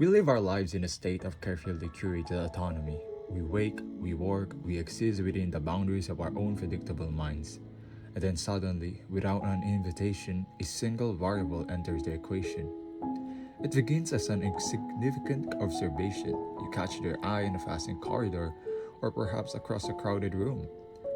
We live our lives in a state of carefully curated autonomy. We wake, we work, we exist within the boundaries of our own predictable minds. And then suddenly, without an invitation, a single variable enters the equation. It begins as an insignificant observation. You catch their eye in a fascinating corridor, or perhaps across a crowded room.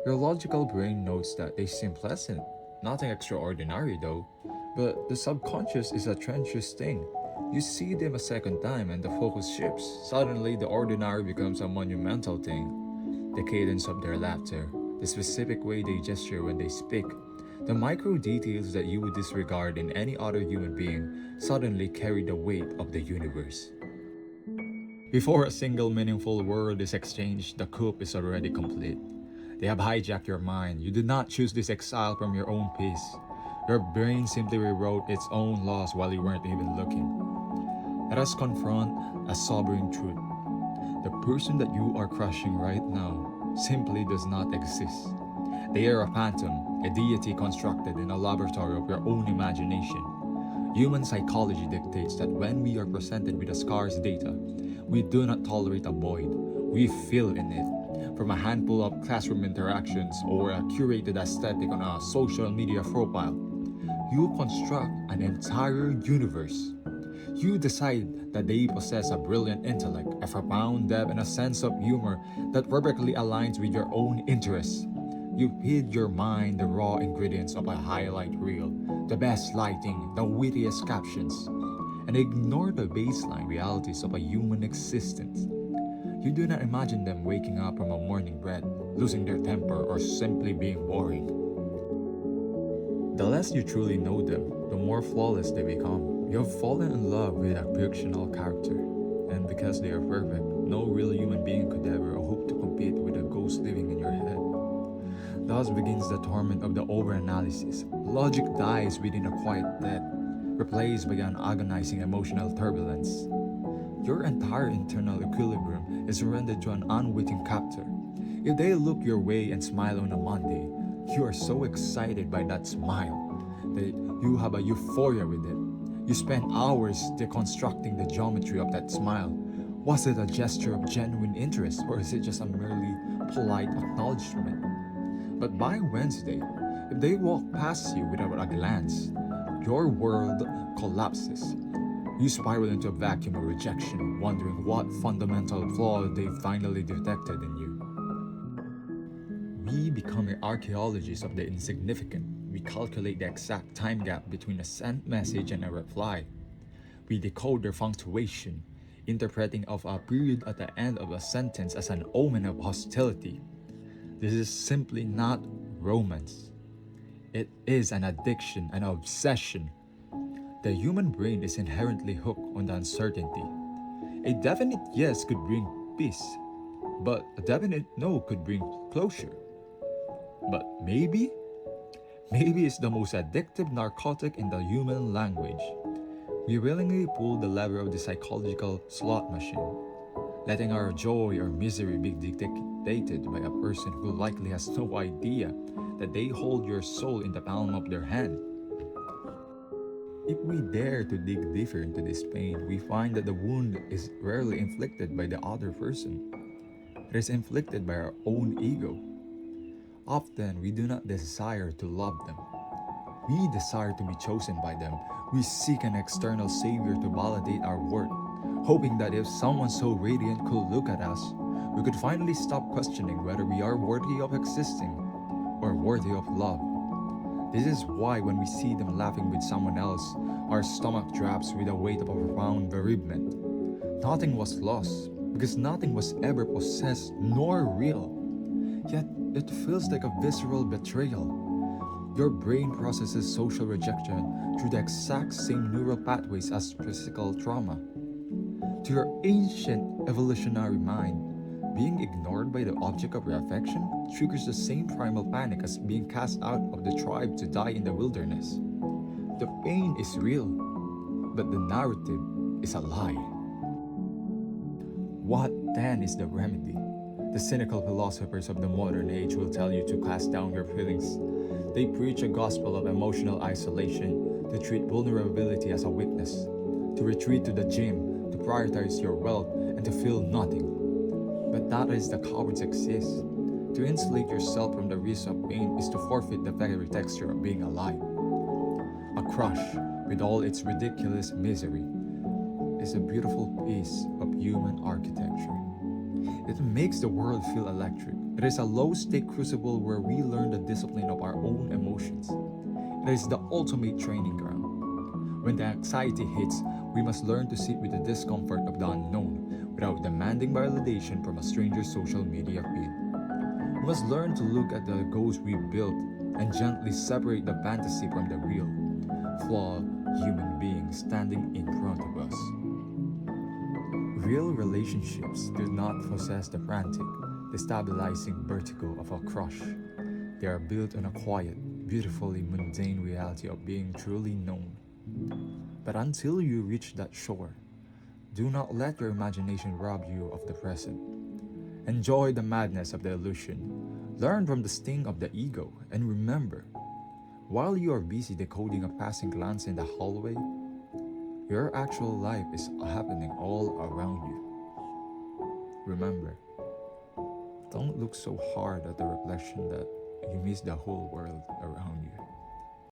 Your logical brain notes that they seem pleasant. Nothing extraordinary though. But the subconscious is a treacherous thing. You see them a second time and the focus shifts. Suddenly, the ordinary becomes a monumental thing. The cadence of their laughter, the specific way they gesture when they speak, the micro details that you would disregard in any other human being suddenly carry the weight of the universe. Before a single meaningful word is exchanged, the coup is already complete. They have hijacked your mind. You did not choose this exile from your own peace. Your brain simply rewrote its own laws while you weren't even looking. Let us confront a sobering truth. The person that you are crushing right now simply does not exist. They are a phantom, a deity constructed in a laboratory of your own imagination. Human psychology dictates that when we are presented with a scarce data, we do not tolerate a void. We fill in it. From a handful of classroom interactions or a curated aesthetic on a social media profile, you construct an entire universe. You decide that they possess a brilliant intellect, a profound depth, and a sense of humor that perfectly aligns with your own interests. You feed your mind the raw ingredients of a highlight reel, the best lighting, the wittiest captions, and ignore the baseline realities of a human existence. You do not imagine them waking up from a morning bread, losing their temper, or simply being boring. The less you truly know them, the more flawless they become. You have fallen in love with a fictional character, and because they are perfect, no real human being could ever hope to compete with a ghost living in your head. Thus begins the torment of the overanalysis. Logic dies within a quiet death, replaced by an agonizing emotional turbulence. Your entire internal equilibrium is rendered to an unwitting captor. If they look your way and smile on a Monday, you are so excited by that smile that you have a euphoria with it. You spend hours deconstructing the geometry of that smile. Was it a gesture of genuine interest, or is it just a merely polite acknowledgement? But by Wednesday, if they walk past you without a glance, your world collapses. You spiral into a vacuum of rejection, wondering what fundamental flaw they finally detected in you. We become archaeologists of the insignificant. We calculate the exact time gap between a sent message and a reply. We decode their punctuation, interpreting of a period at the end of a sentence as an omen of hostility. This is simply not romance. It is an addiction, an obsession. The human brain is inherently hooked on the uncertainty. A definite yes could bring peace, but a definite no could bring closure. But maybe? Maybe it's the most addictive narcotic in the human language. We willingly pull the lever of the psychological slot machine, letting our joy or misery be dictated by a person who likely has no idea that they hold your soul in the palm of their hand. If we dare to dig deeper into this pain, we find that the wound is rarely inflicted by the other person. It is inflicted by our own ego. Often, we do not desire to love them. We desire to be chosen by them. We seek an external savior to validate our worth, hoping that if someone so radiant could look at us, we could finally stop questioning whether we are worthy of existing or worthy of love. This is why when we see them laughing with someone else, our stomach drops with the weight of a profound bereavement. Nothing was lost, because nothing was ever possessed nor real. Yet, it feels like a visceral betrayal. Your brain processes social rejection through the exact same neural pathways as physical trauma. To your ancient evolutionary mind, being ignored by the object of your affection triggers the same primal panic as being cast out of the tribe to die in the wilderness. The pain is real, but the narrative is a lie. What then is the remedy? The cynical philosophers of the modern age will tell you to cast down your feelings. They preach a gospel of emotional isolation, to treat vulnerability as a weakness, to retreat to the gym, to prioritize your wealth and to feel nothing. But that is the cowards exist. To insulate yourself from the risk of pain is to forfeit the very texture of being alive. A crush, with all its ridiculous misery, is a beautiful piece of human architecture. It makes the world feel electric. It is a low-stake crucible where we learn the discipline of our own emotions. It is the ultimate training ground. When the anxiety hits, we must learn to sit with the discomfort of the unknown without demanding validation from a stranger's social media feed. We must learn to look at the ghost we built and gently separate the fantasy from the real, flawed human being standing in front of us. Real relationships do not possess the frantic, destabilizing vertigo of a crush. They are built on a quiet, beautifully mundane reality of being truly known. But until you reach that shore, do not let your imagination rob you of the present. Enjoy the madness of the illusion. Learn from the sting of the ego, and remember, while you are busy decoding a passing glance in the hallway, your actual life is happening all around you. Remember, don't look so hard at the reflection that you miss the whole world around you.